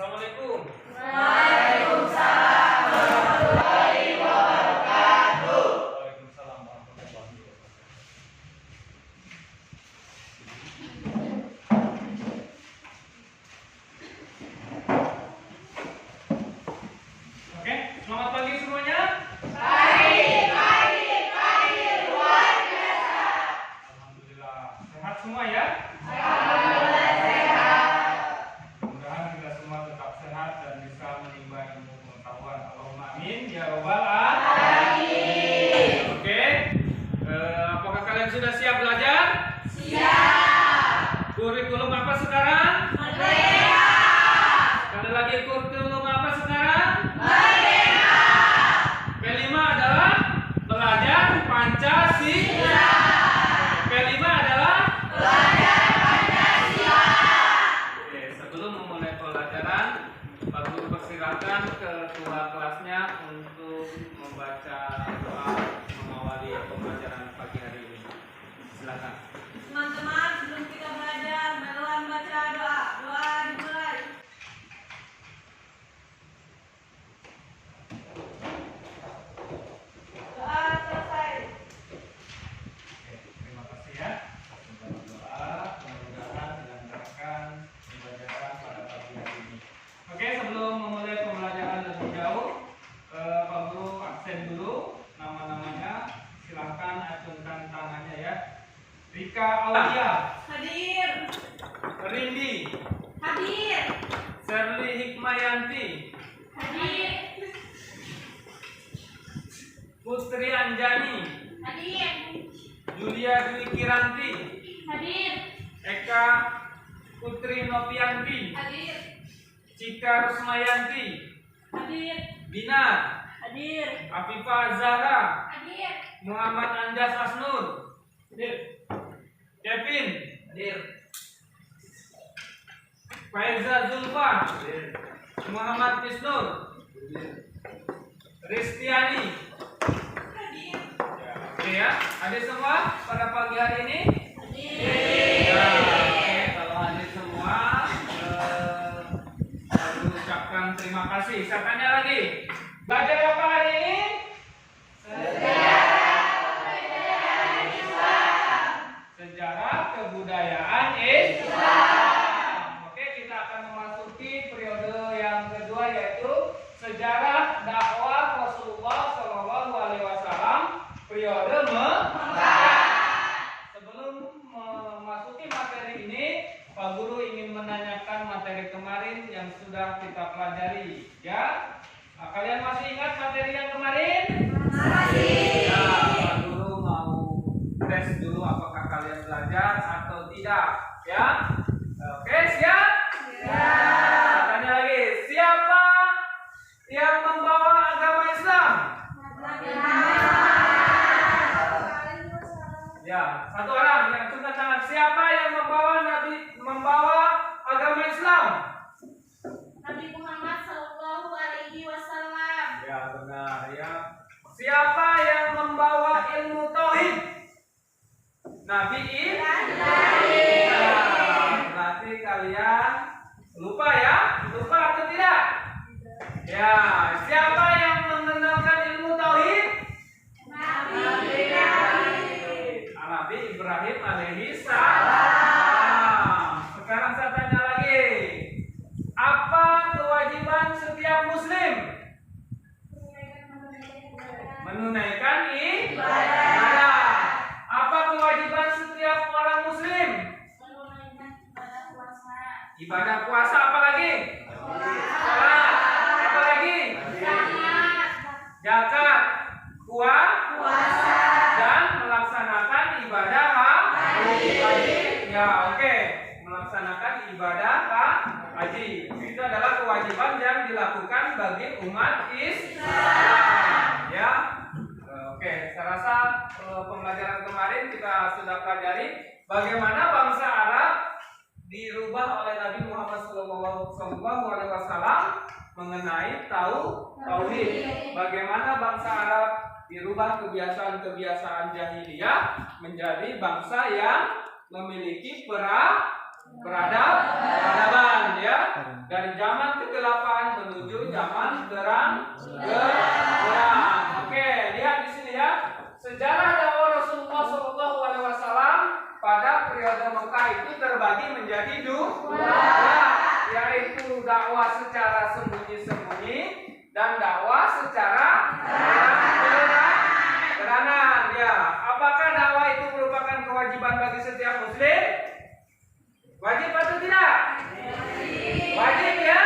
Assalamualaikum. Waalaikumsalam warahmatullahi wabarakatuh. Waalaikumsalam warahmatullahi wabarakatuh. Oke, selamat pagi semuanya. Pagi luar biasa. Alhamdulillah, sehat semua ya. Alhamdulillah sehat. Mudah-mudahan kita semua tetap sehat dan bisa menimba ilmu pengetahuan. Allahumma amin ya robbal alamin. Oke, apakah kalian sudah siap belajar? Siap. Kurikulum apa sekarang? Merdeka. Sekali lagi, kurikulum apa sekarang? Merdeka. P5 adalah belajar Pancasila. P5 adalah Belajar Pancasila. Oke, sebelum memulai pelajaran, Pak Guru persilakan ketua kelasnya untuk membaca doa mengawali pembelajaran pagi hari ini. Silakan. Teman-teman, sebelum kita belajar, marilah baca doa. Doa dimulai. Doa selesai. Oke, terima kasih ya. Sudah berdoa, mudah-mudahan dilancarkan pembelajaran pada pagi hari ini. Oke, sebelum memulai pembelajaran lebih jauh, Pak Guru absen dulu nama-namanya. Silahkan acungkan tangannya ya. Rika Aulia, Hadir. Rindi, Hadir. Serli Hikmayanti, Hadir. Putri Anjani, Hadir. Julia Dwi Kiranti, Hadir. Eka Putri Nopianti, Hadir. Cika Rusmayanti, Hadir. Binar, Hadir. Afifah Zahra, Hadir. Muhammad Anjas Asnur, Kevin, Faiza Zulfa, Muhammad Misnur, Ristiani. Hadir. Oke ya, hadir semua pada pagi hari ini. Hadir. Ya, oke, kalau hadir semua, saya ucapkan terima kasih. Saya tanya lagi, belajar apa hari ini? Sejarah kebudayaan Islam. Oke, kita akan memasuki periode yang kedua, yaitu sejarah dakwah Rasulullah Shallallahu Alaihi Wasallam periode Mekah. Sebelum memasuki materi ini, Pak Guru ingin menanyakan materi kemarin yang sudah kita pelajari. Ya, nah, kalian masih ingat materi yang kemarin? Ya, Pak Guru mau tes dulu apakah kalian belajar atau tidak. Ya, oke, siap? Saya tanya lagi, siapa yang membawa agama Islam? Ya, satu orang yang angkat tangan. Siapa yang membawa agama Islam? Nabi Muhammad Sallallahu Alaihi Wasallam. Ya, benar ya. Siapa yang membawa ilmu tauhid? Nabi Ibrahim. Nah, berarti kalian lupa ya? Lupa atau tidak? Ya, siapa yang mengenalkan ilmu tauhid? Nabi Ibrahim alaihi salam. Sekarang saya tanya lagi, apa kewajiban setiap muslim? Menunaikan ibadah. Apa kewajiban setiap orang muslim? Ibadah puasa, apa lagi? Salat, apa lagi? Zakat, puasa, dan melaksanakan ibadah haji. Ya, oke. Melaksanakan ibadah haji. Itu adalah kewajiban yang dilakukan bagi umat Islam. Ya. Oke, saya rasa pembelajaran kemarin kita sudah pelajari bagaimana bangsa Arab dirubah oleh Nabi Muhammad SAW mengenai tauhid. Bagaimana bangsa Arab dirubah kebiasaan-kebiasaan jahiliyah menjadi bangsa yang memiliki peradaban ya. Dari zaman ke zaman terang benderang. Oke, lihat di sini ya. Sejarah dakwah Rasulullah SAW pada periode Mekah itu terbagi menjadi dua, yaitu dakwah secara sembunyi-sembunyi dan dakwah secara terang-terangan. Ya, apakah dakwah itu merupakan kewajiban bagi setiap muslim? Wajib atau tidak? Wajib ya.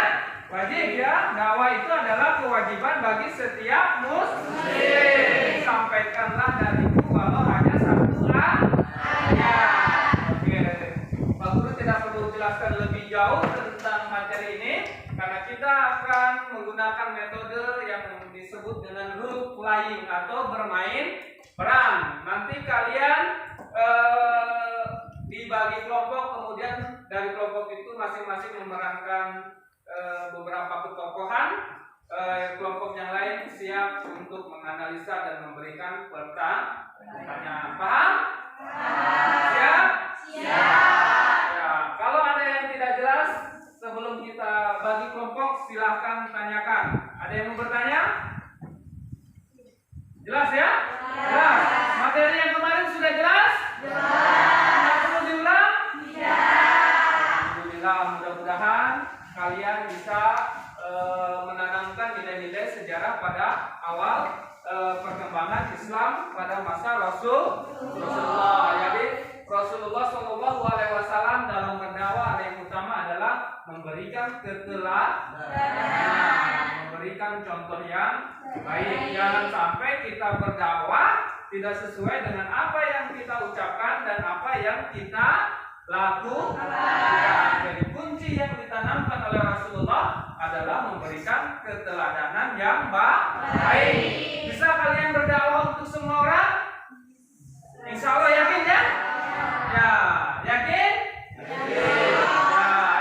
Wajib ya. Dakwah itu adalah kewajiban bagi setiap muslim. Sampaikanlah dariku walau hanya satu ayat. Oke. Pak Guru tidak perlu jelaskan lebih jauh tentang materi ini karena kita akan menggunakan metode yang disebut dengan role playing atau bermain peran. Nanti kalian dibagi kelompok, kemudian dari kelompok itu masing-masing memerankan beberapa ketokohan. Kelompok yang lain siap untuk menganalisa dan memberikan pertanyaan. Paham? Siap? Ya, kalau ada yang tidak jelas sebelum kita bagi kelompok silahkan tanyakan. Ada yang mau bertanya? Jelas ya? Jelas. Materi yang kemarin sudah jelas? Tidak perlu diulang? Alhamdulillah, mudah-mudahan kalian bisa menanamkan nilai-nilai sejarah pada awal perkembangan Islam pada masa Rasulullah. Jadi Rasulullah SAW dalam berdakwah yang utama adalah memberikan keteladanan, memberikan contoh yang baik. Jangan sampai kita berdakwah tidak sesuai dengan apa yang kita ucapkan dan apa yang kita lakukan. Jadi kunci yang ditanamkan oleh Rasulullah adalah memberikan keteladanan yang baik. Bisa kalian berdakwah untuk semua orang? Insya Allah yakin ya? Ya, yakin? Ya,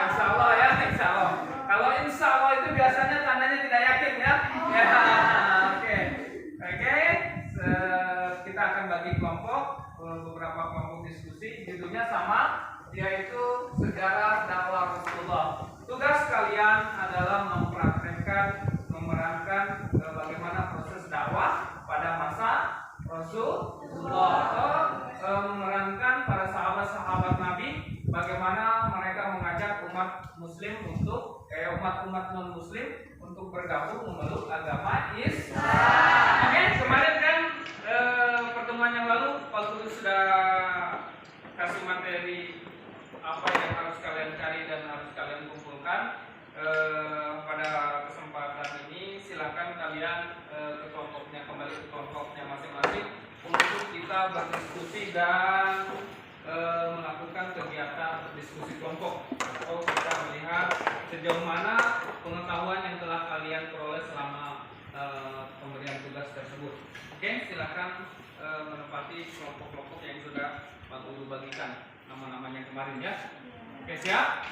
insya Allah ya, insya Allah. Kalau insya Allah itu biasanya tandanya tidak yakin ya. Ya, oke. Kita akan bagi kelompok, beberapa kelompok diskusi. Judulnya sama, yaitu sejarah dakwah Rasulullah. Tugas kalian adalah mempraktekkan, memerankan bagaimana proses dakwah pada masa Rasulullah, atau memerankan para sahabat-sahabat Nabi bagaimana mereka mengajak umat Muslim untuk umat-umat non Muslim untuk bergabung memeluk agama Islam. Oke, kemarin kan pertemuan yang lalu Pak Guru sudah kasih materi apa yang harus kalian cari dan harus kalian kumpulkan. Pada kesempatan ini silakan kalian ke kelompoknya, kembali ke kelompoknya masing-masing untuk kita berdiskusi dan melakukan kegiatan diskusi kelompok. Oh, kita melihat sejauh mana pengetahuan yang telah kalian peroleh selama pemberian tugas tersebut. Oke, silakan menempati kelompok-kelompok yang sudah Pak Guru bagikan nama-namanya kemarin ya. Oke, siap?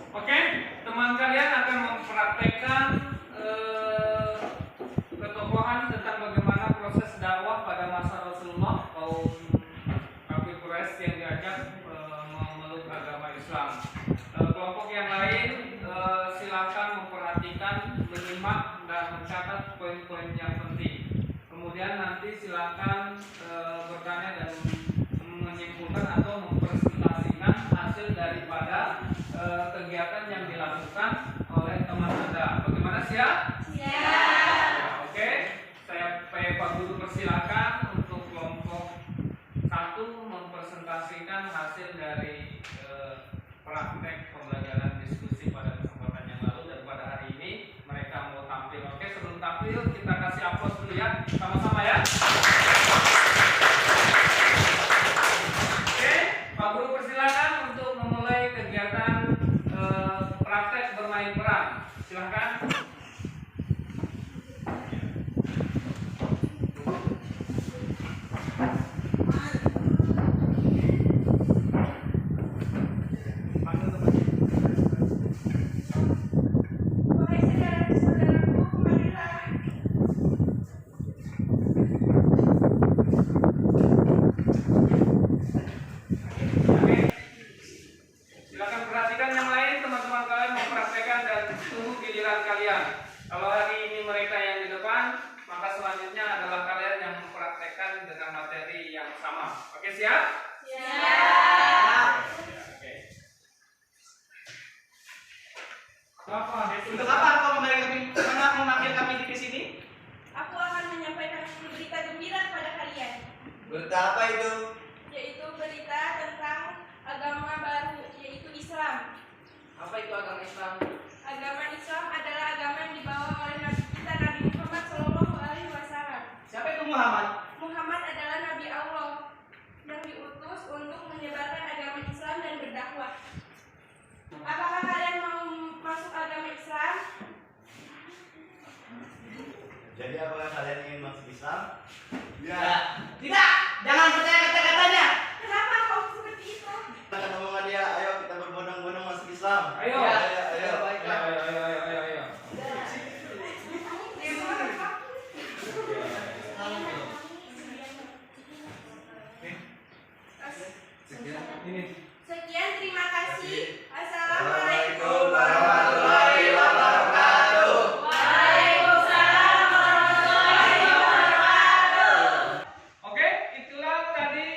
Oke, teman kalian akan mempraktekkan ketokohan tentang bagaimana proses dakwah pada masa Rasulullah, kaum kafir Quraisy yang diajak memeluk agama Islam. Kelompok yang lain silakan memperhatikan, menyimak dan mencatat poin-poin yang penting. Kemudian nanti silakan bertanya dan menyimpulkan atau mempresentasikan hasil daripada kegiatan yang dilakukan oleh teman Anda. Bagaimana, siap? Siap. Oke, saya Pak Guru persilakan untuk kelompok 1 mempresentasikan hasil dari praktek pembelajaran diskusi pada kesempatan yang lalu dan pada hari ini mereka mau tampil. Oke, sebelum tampil kita kasih aplaus dulu ya, sama-sama ya. Oke, Pak Guru persilakan untuk memulai kegiatan praktek bermain peran. Silakan. Wahai saudara-saudaraku, Apa? Untuk apa engkau memanggil kami di sini? Aku akan menyampaikan berita gembira kepada kalian, Berita apa itu? yaitu berita tentang agama baru, yaitu Islam. Apa itu agama Islam? Agama Islam adalah agama yang dibawa oleh Nabi kita Nabi Muhammad SAW. Siapa itu Muhammad? Muhammad adalah Nabi Allah yang diutus untuk menyebarkan agama Islam dan berdakwah. Apakah kalian mau masuk agama Islam? Jadi apakah kalian ingin masuk Islam? Ya. Tidak. Jangan percaya kata-katanya. Kenapa kau seperti itu? Kita ketemu sama dia, ayo kita berbondong-bondong masuk Islam. Ayo. Ya. Ayo. Baiklah. Ayo. Ini. Sekian, terima kasih. Assalamualaikum Assalamualaikum warahmatullahi wabarakatuh. Waalaikumsalam warahmatullahi wabarakatuh. Oke, itulah tadi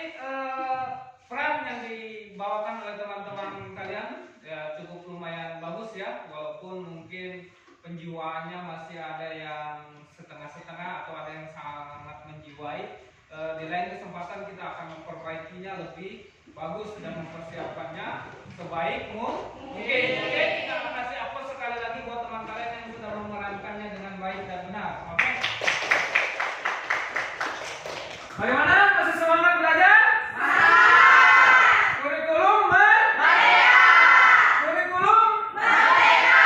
peran yang dibawakan oleh teman-teman kalian. Ya, cukup lumayan bagus ya, walaupun mungkin penjiwaannya masih ada yang setengah-setengah atau ada yang sangat menjiwai. Di lain kesempatan kita akan memperbaikinya lebih bagus dan mempersiapkannya sebaik mungkin. Oke, kita akan kasih aplaus sekali lagi buat teman kalian yang sudah memerankannya dengan baik dan benar. Oke. Bagaimana? Masih semangat belajar? Kurikulum merdeka. Kurikulum merdeka.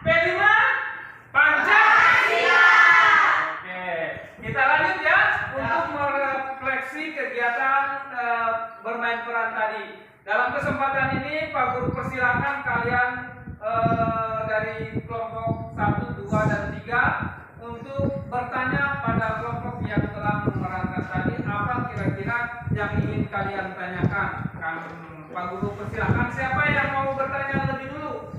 P5 Pancasila. Oke, kita lanjut ya untuk merefleksi kegiatan bermain peran tadi. Dalam kesempatan ini Pak Guru persilakan kalian dari kelompok 1, 2, dan 3 untuk bertanya pada kelompok yang telah memerankan tadi apa kira-kira yang ingin kalian tanyakan. Pak Guru persilakan, siapa yang mau bertanya lebih dulu?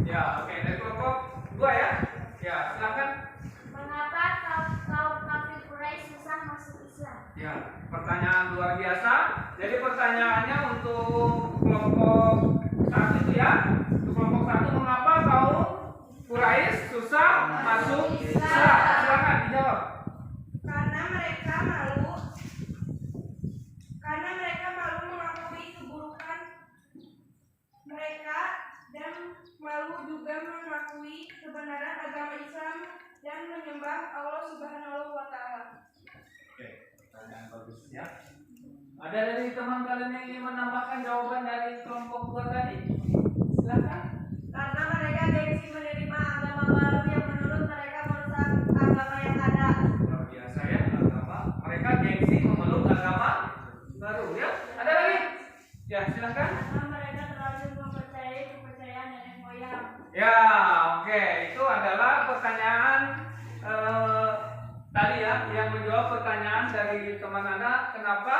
Ya, oke, dari kelompok 2 ya. Ya, silakan. Mengapa kaum kafir Quraisy susah masuk Islam? Ya, pertanyaan luar biasa. Jadi pertanyaannya untuk kelompok 1 itu ya. Untuk kelompok 1, mengapa kaum Quraisy susah masuk Islam? Silakan dijawab. Karena mereka malu mengakui keburukan mereka dan malu juga mengakui kebenaran agama Islam dan menyembah Allah Subhanahu wa Ta'ala. Oke, pertanyaan bagus ya. Ada dari teman kalian yang ingin menambahkan jawaban dari kelompok 2 tadi? Silakan. Karena mereka gengsi menerima agama baru yang menurut mereka merusak agama yang ada. Luar biasa ya, agama. Mereka gengsi memeluk agama baru ya. Ada lagi? Ya, silakan. Karena mereka terlalu mempercayai kepercayaan nenek moyang. Ya, oke. Itu adalah pertanyaan tadi ya, yang menjawab pertanyaan dari teman Anda, kenapa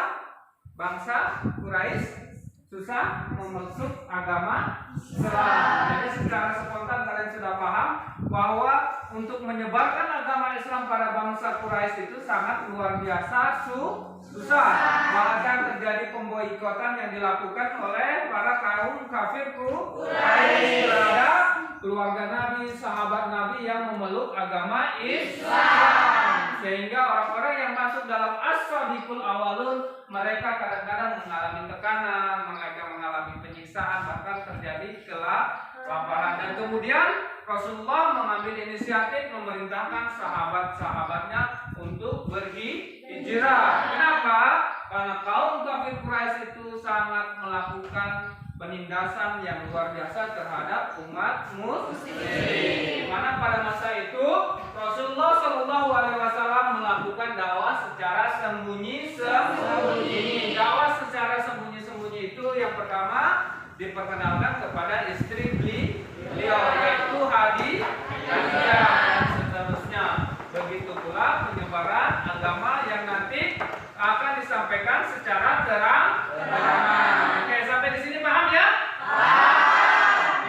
bangsa Quraisy susah memeluk agama Islam. Jadi secara spontan kalian sudah paham bahwa untuk menyebarkan agama Islam pada bangsa Quraisy itu sangat luar biasa susah. Bahkan terjadi pemboikotan yang dilakukan oleh para kaum kafir Quraisy terhadap keluarga Nabi, sahabat Nabi yang memeluk agama Islam. Sehingga orang-orang yang masuk dalam as-sadiqul awalun, mereka kadang-kadang mengalami tekanan, mereka mengalami penyiksaan, bahkan terjadi kelaparan. Dan kemudian Rasulullah mengambil inisiatif memerintahkan sahabat-sahabatnya untuk hijrah. Kenapa? Karena kaum kafir Quraisy itu sangat melakukan penindasan yang luar biasa terhadap umat muslim. Di mana pada masa itu Rasulullah Shallallahu Alaihi Wasallam melakukan dakwah secara sembunyi-sembunyi. Dakwah secara sembunyi-sembunyi itu yang pertama diperkenalkan kepada istri beliau, yaitu Khadijah, dan seterusnya. Begitu pula penyebaran agama yang nanti akan disampaikan secara terang-terangan. Oke, sampai di sini paham ya?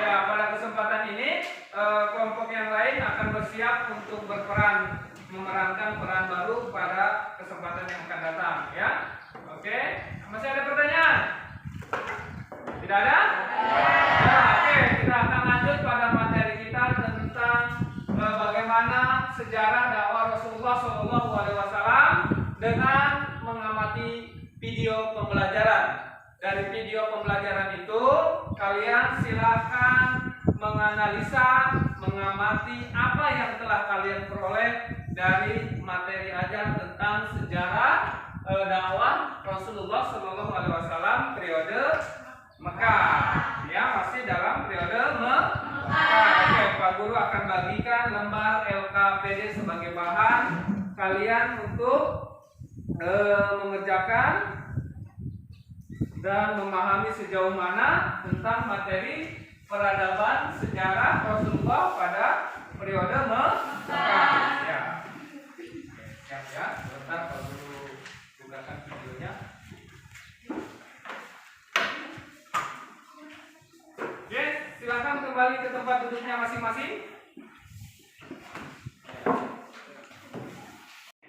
Ya, pada kesempatan ini kelompok yang lain akan bersiap untuk berperan memerankan peran baru pada kesempatan yang akan datang ya. Oke, masih ada pertanyaan? Tidak ada? Ya, oke, kita akan lanjut pada materi kita tentang bagaimana sejarah dakwah Rasulullah SAW dengan mengamati video pembelajaran. Dari video pembelajaran itu, kalian silakan menganalisa, mengamati apa yang telah kalian peroleh dari materi ajar tentang sejarah dakwah Rasulullah SAW periode Mekah. Ya, masih dalam periode Mekah. Oke, Pak Guru akan bagikan lembar LKPD sebagai bahan kalian untuk mengerjakan dan memahami sejauh mana tentang materi peradaban sejarah Rasulullah pada periode Mekah. Ya. Siap ya. Sebentar Pak Guru bukakan videonya. Oke, silakan kembali ke tempat duduknya masing-masing.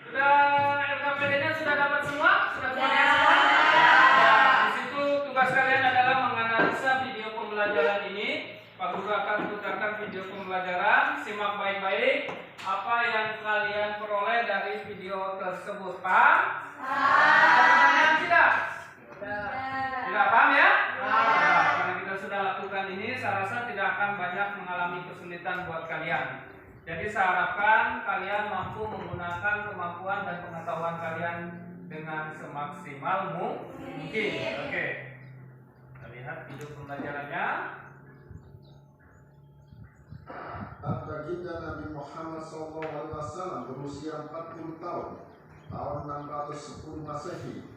Sudah LKPD-nya sudah dapat semua? Sudah kemudian semua? Ya, di situ tugas kalian adalah menganalisa video pembelajaran ini. Pak Guru akan putarkan video pembelajaran. Simak baik-baik apa yang kalian peroleh dari video tersebut. Paham? Paham tidak? Tidak paham ya? Ya, karena kita sudah lakukan ini, saya rasa tidak akan banyak mengalami kesulitan buat kalian. Jadi saya harapkan kalian mampu menggunakan kemampuan dan pengetahuan kalian dengan semaksimal mungkin. Oke. Kita lihat video pembelajarannya. Baginda Nabi Muhammad SAW berusia 40 tahun, tahun 610 Masehi.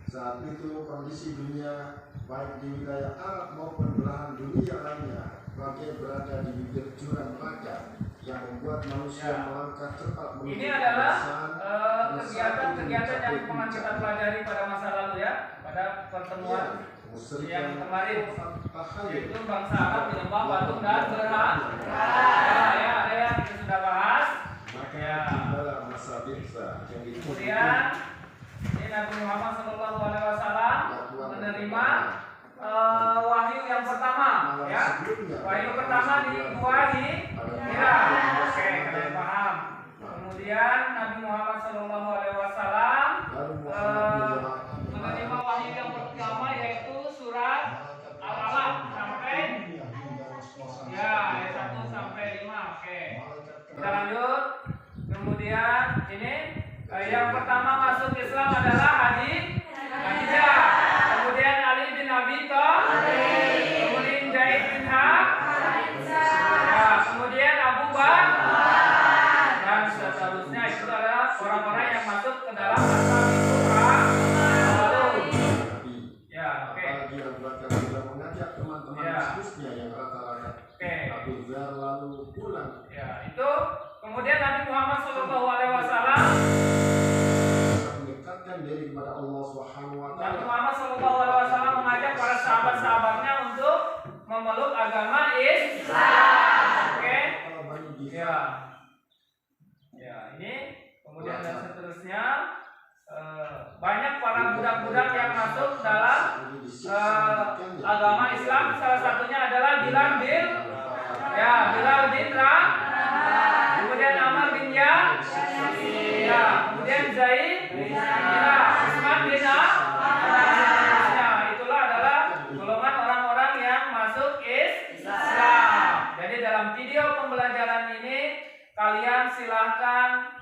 Saat itu kondisi dunia baik di wilayah Arab maupun belahan dunia lainnya bagai berada di bibir jurang raja yang membuat manusia melangkah cepat menuju Ini adalah kebiasaan kegiatan yang pernah kita pelajari pada masa lalu ya, pada pertemuan yang kemarin, yaitu bangsa Arab menyembah patung dan berhala. Ya, ada yang kita sudah bahas. Maka adalah masa biasa yang Kemudian ini Nabi Muhammad SAW menerima wahyu yang pertama, ya. Wahyu pertama dibuahi Hira. Oke, kalian paham. Kemudian Nabi Muhammad SAW menerima wahyu yang pertama yaitu surat Al-Alaq sampai ya ayat 1 sampai 5. Oke. Kita lanjut. Kemudian ini yang pertama masuk Islam adalah Khadijah. Kemudian Ali bin Abi Thalib. Kemudian Zaid bin Haritha. Ya, kemudian Abu Bakar. Dan seterusnya itu adalah orang-orang yang masuk ke dalam Ashabul Kahfi. Ya, oke. Apalagi Abu Bakar sudah mengajak teman-teman Ya. khususnya yang rata-rata Oke. Abu Dzar lalu pulang. Ya, itu kemudian Nabi Muhammad SAW Mendekatkan diri kepada Allah Subhanahu wa Nabi taala. Muhammad SAW mengajak para sahabat-sahabatnya untuk memeluk agama Islam. Oke. Kalau Bani Difar, Ya. Ya, ini kemudian dan seterusnya banyak para budak-budak yang masuk dalam agama Islam. Salah satunya adalah Bilal bin Rabah. Kemudian Amr bin Ya. Ya, kemudian Zaid bin Usman bin Affan. Itulah adalah golongan orang-orang yang masuk Islam. Jadi dalam video pembelajaran ini kalian silahkan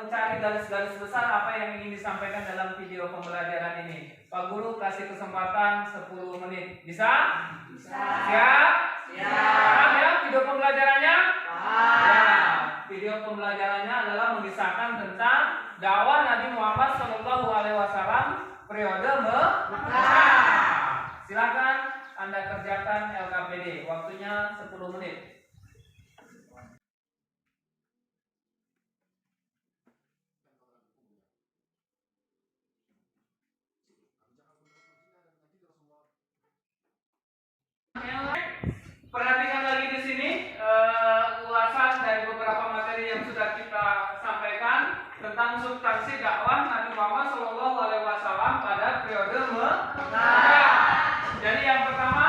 mencari garis-garis besar apa yang ingin disampaikan dalam video pembelajaran ini. Pak Guru kasih kesempatan 10 menit. Bisa? Siap? Paham ya video pembelajarannya? Ya, video pembelajarannya adalah mengisahkan tentang dakwah Nabi Muhammad SAW periode Mekah. Silakan Anda kerjakan LKPD. Waktunya 10 menit. Perhatikan lagi di sini ulasan dari beberapa materi yang sudah kita sampaikan tentang substansi dakwah Nabi Muhammad SAW pada periode Mekah. Jadi yang pertama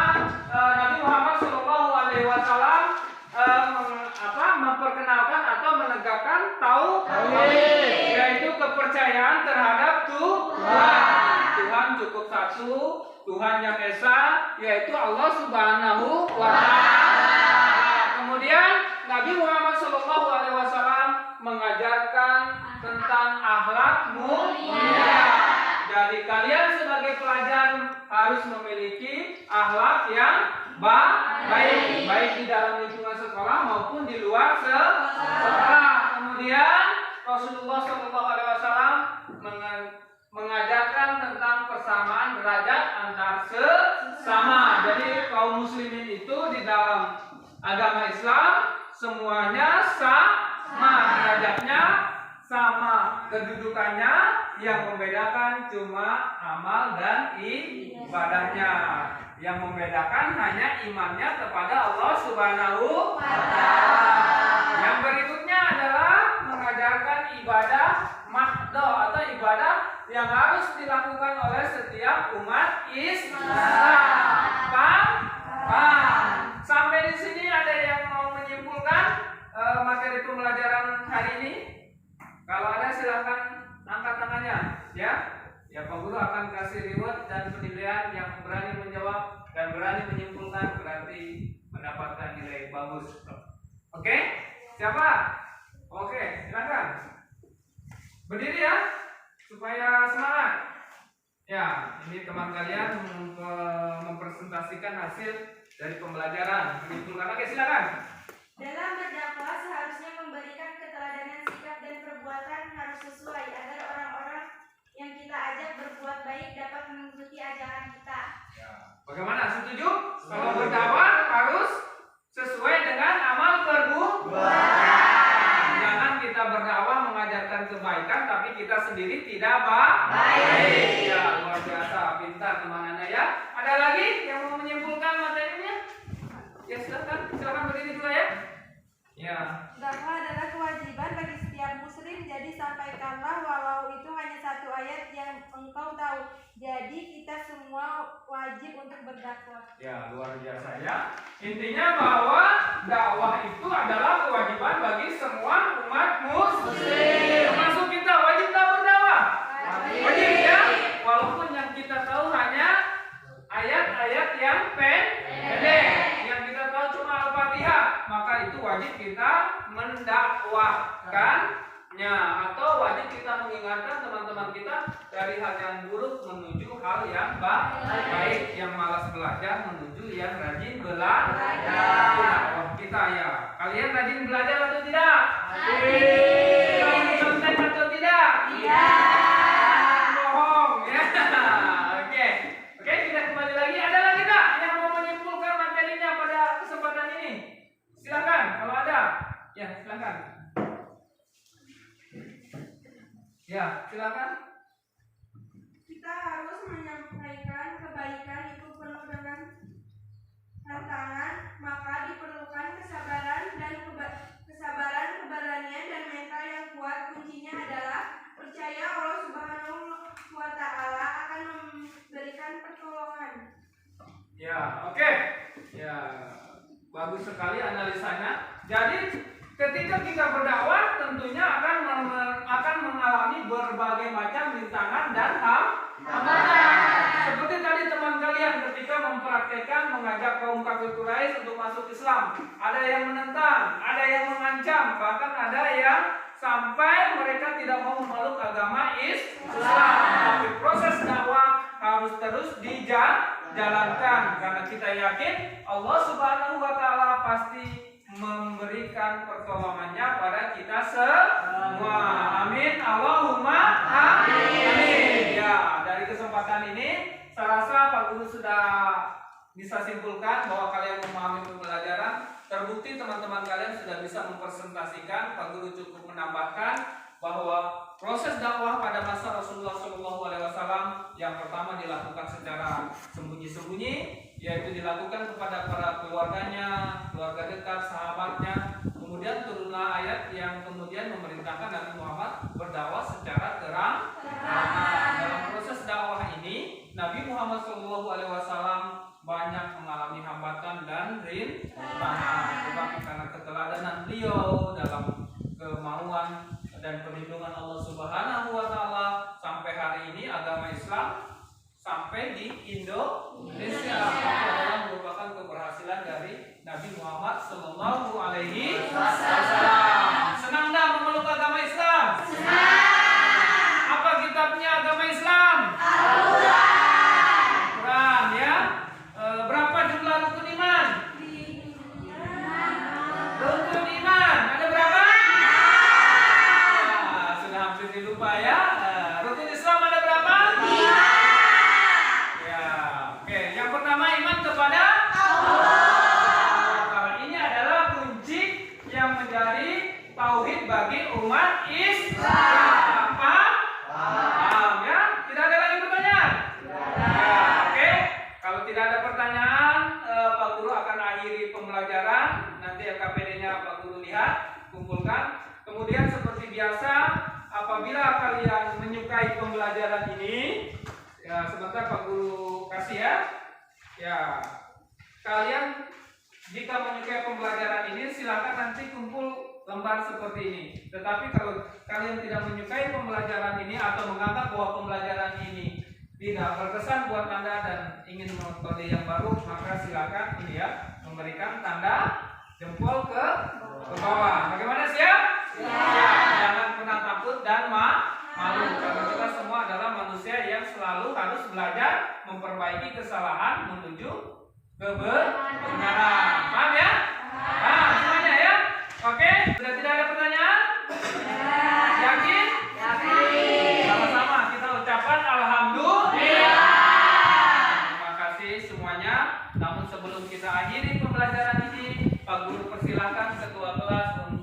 satu Tuhan yang esa, yaitu Allah Subhanahu wa Ta'ala. Kemudian Nabi Muhammad SAW mengajarkan tentang akhlak mulia. Jadi kalian sebagai pelajar harus memiliki akhlak yang baik, baik di dalam lingkungan sekolah maupun di luar sekolah. Kemudian Rasulullah SAW mengajarkan tentang persamaan derajat antar sesama. Jadi kaum muslimin itu di dalam agama Islam semuanya sama, derajatnya sama, kedudukannya yang membedakan cuma amal dan ibadahnya. Yang membedakan hanya imannya kepada Allah Subhanahu wa Ta'ala. Yang berikutnya adalah mengajarkan ibadah mahdoh atau ibadah yang harus dilakukan oleh setiap umat Islam. Paham? Sampai di sini ada yang mau menyimpulkan materi pembelajaran hari ini? Kalau ada silakan angkat tangannya, ya. Ya, Pak Guru akan kasih reward dan penilaian yang berani menjawab dan berani menyimpulkan berarti mendapatkan nilai bagus. Oke? Siapa? Oke, silakan. Berdiri ya, supaya semangat. Ya, ini teman kalian mempresentasikan hasil dari pembelajaran. Menyimpulkan. Oke, silakan. Dalam berdakwah seharusnya memberikan keteladanan sikap dan perbuatan harus sesuai agar orang-orang yang kita ajak berbuat baik dapat mengikuti ajaran kita. Ya. Bagaimana? Setuju? Kalau berdakwah harus sesuai dengan amal perbuatan. Jangan kita berdakwah mengajarkan kebaikan tapi kita sendiri tidak baik. Ya, luar biasa, pintar teman-teman ya. Ada lagi yang mau menyimpulkan materinya? Ya, silakan berdiri dulu ya. Ya. Dakwah adalah kewajiban bagi setiap muslim, jadi sampaikanlah walau itu hanya satu ayat yang engkau tahu. Jadi kita semua wajib untuk berdakwah. Ya, luar biasa ya. Intinya bahwa dakwah itu adalah kewajiban bagi semua umat muslim. Termasuk kita wajib tak berdakwah? Wajib ya. Walaupun yang kita tahu hanya ayat-ayat yang pendek, yang kita tahu cuma Al-Fatihah, maka itu wajib kita mendakwahkannya atau wajib kita mengingatkan teman-teman kita dari hal yang buruk menuju hal yang baik, yang malas belajar menuju yang rajin belajar. Dakwah kita ya. Kalian rajin belajar atau tidak? Rajin contek atau tidak? Bohong ya. Oke, kita kembali lagi. Ada lagi tak yang mau menyimpulkan materinya pada kesempatan ini? Silakan, kalau ada. Ya, silakan. Ya, silakan. Kita harus menyampaikan kebaikan itu penuh dengan tantangan, maka diperlukan kesabaran, keberanian dan mental yang kuat. Kuncinya adalah percaya Allah Subhanahu wa Ta'ala akan memberikan pertolongan. Ya, oke. Ya, bagus sekali analisanya. Jadi ketika kita berdakwah tentunya akan mengalami berbagai macam rintangan dan hambatan. Seperti tadi teman kalian ketika mempraktekkan mengajak kaum kafir Quraisy untuk masuk Islam, ada yang menentang, ada yang mengancam, bahkan ada yang sampai mereka tidak mau memeluk agama Islam. Tapi proses dakwah harus terus dijalankan karena kita yakin Allah Subhanahu wa Ta'ala pasti memberikan pertolongannya pada kita semua. Amin. Allahumma amin. Ya, dari kesempatan ini saya rasa Pak Guru sudah bisa simpulkan bahwa kalian memahami pembelajaran. Terbukti teman-teman kalian sudah bisa mempresentasikan. Pak Guru cukup menambahkan bahwa proses dakwah pada masa Rasulullah SAW yang pertama dilakukan secara sembunyi-sembunyi, yaitu dilakukan kepada para keluarganya, keluarga dekat, sahabatnya. Kemudian turunlah ayat yang kemudian memerintahkan Nabi Muhammad berdakwah secara terang-terangan. Dalam proses dakwah ini, Nabi Muhammad SAW banyak mengalami hambatan dan rintangan, tetapi karena keteladanan beliau dalam kemauan dan perlindungan Allah Subhanahu wa Ta'ala, sampai hari ini agama Islam sampai di Nabi Muhammad Sallallahu Alaihi Wasallam. Senang dah memeluk agama Islam? Senang. Apa kitabnya agama Islam? Al-Quran, ya. Berapa jumlah rukun iman? Rukun iman ada berapa? Sudah hampir dilupa ya. Rukun Islam ada berapa? 5. Ya, oke. Yang pertama iman kepada Allah. Ini adalah kunci yang menjadi tauhid bagi umat Islam. Paham ya? Tidak ada lagi pertanyaan? Ya, oke. Kalau tidak ada pertanyaan, Pak Guru akan akhiri pembelajaran. Nanti LKPD-nya Pak Guru lihat, kumpulkan. Kemudian seperti biasa, apabila kalian menyukai pembelajaran ini, ya sebentar Pak Guru kasih ya. Ya, kalian jika menyukai pembelajaran ini, silakan nanti kumpul lembar seperti ini. Tetapi kalau kalian tidak menyukai pembelajaran ini atau menganggap bahwa pembelajaran ini tidak berkesan buat Anda dan ingin metode yang baru, maka silakan ini ya, memberikan tanda jempol ke bawah. Bagaimana, siap? Ya, jangan pernah takut dan malu, karena kita semua adalah manusia yang selalu harus belajar memperbaiki kesalahan menuju kebenaran. Paham ya? Paham semuanya ya? Oke, sudah tidak ada pertanyaan? Yakin? Yakin. Sama-sama kita ucapkan alhamdulillah. Terima kasih semuanya. Namun sebelum kita akhiri pembelajaran ini, Pak Guru persilahkan ketua kelas